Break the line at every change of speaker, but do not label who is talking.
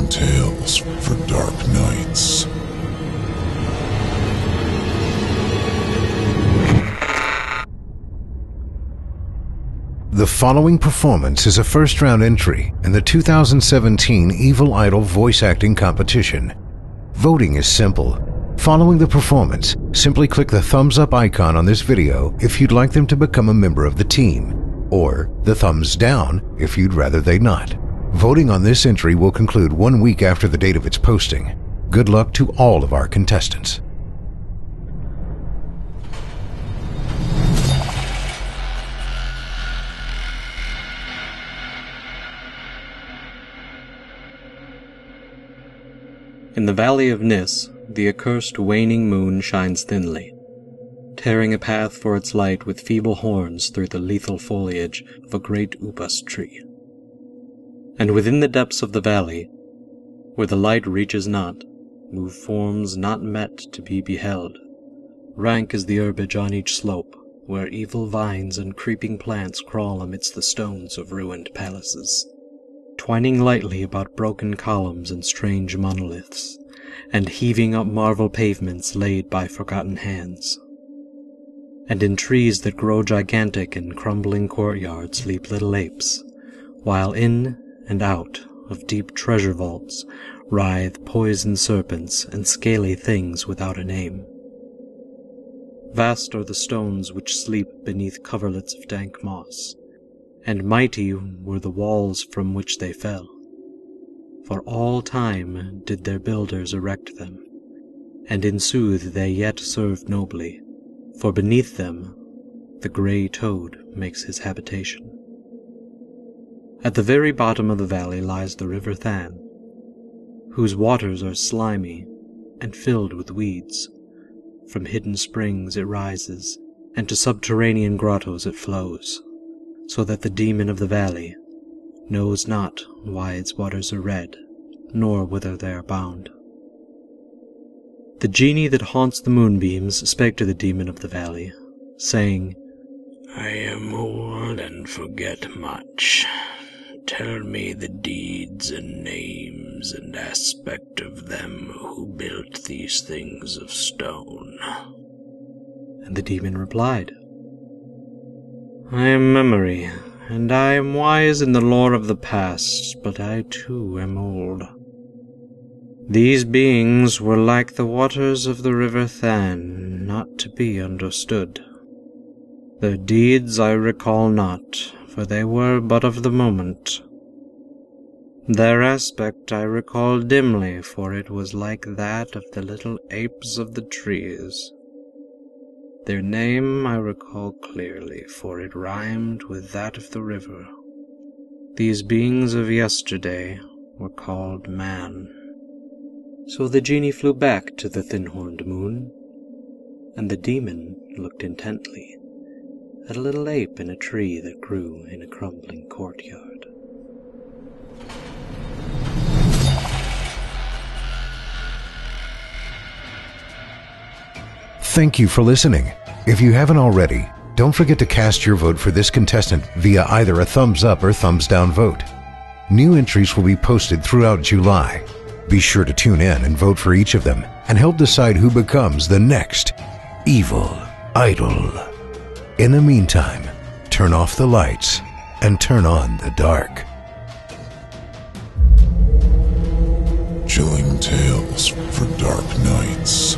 Chilling tales for dark nights.
The following performance is a first-round entry in the 2017 Evil Idol voice acting competition. Voting is simple. Following the performance, simply click the thumbs up icon on this video if you'd like them to become a member of the team, or the thumbs down if you'd rather they not. Voting on this entry will conclude 1 week after the date of its posting. Good luck to all of our contestants.
In the valley of Nis, the accursed waning moon shines thinly, tearing a path for its light with feeble horns through the lethal foliage of a great upas tree. And within the depths of the valley, where the light reaches not, move forms not met to be beheld. Rank is the herbage on each slope, where evil vines and creeping plants crawl amidst the stones of ruined palaces, twining lightly about broken columns and strange monoliths, and heaving up marble pavements laid by forgotten hands. And in trees that grow gigantic in crumbling courtyards sleep little apes, while in and out of deep treasure vaults writhe poisoned serpents and scaly things without a name. Vast are the stones which sleep beneath coverlets of dank moss, and mighty were the walls from which they fell. For all time did their builders erect them, and in sooth they yet serve nobly, for beneath them the grey toad makes his habitation. At the very bottom of the valley lies the river Than, whose waters are slimy and filled with weeds. From hidden springs it rises, and to subterranean grottos it flows, so that the demon of the valley knows not why its waters are red, nor whither they are bound. The genie that haunts the moonbeams spake to the demon of the valley, saying,
I am old and forget much. Tell me the deeds and names and aspect of them who built these things of stone.
And the demon replied, I am memory, and I am wise in the lore of the past, but I too am old. These beings were like the waters of the river Than, not to be understood. Their deeds I recall not, for they were but of the moment. Their aspect I recall dimly, for it was like that of the little apes of the trees. Their name I recall clearly, for it rhymed with that of the river. These beings of yesterday were called man. So the genie flew back to the thin-horned moon, and the demon looked intently at a little ape in a tree that grew in a crumbling courtyard.
Thank you for listening. If you haven't already, don't forget to cast your vote for this contestant via either a thumbs up or thumbs down vote. New entries will be posted throughout July. Be sure to tune in and vote for each of them and help decide who becomes the next Evil Idol. In the meantime, turn off the lights and turn on the dark.
Chilling tales for dark nights.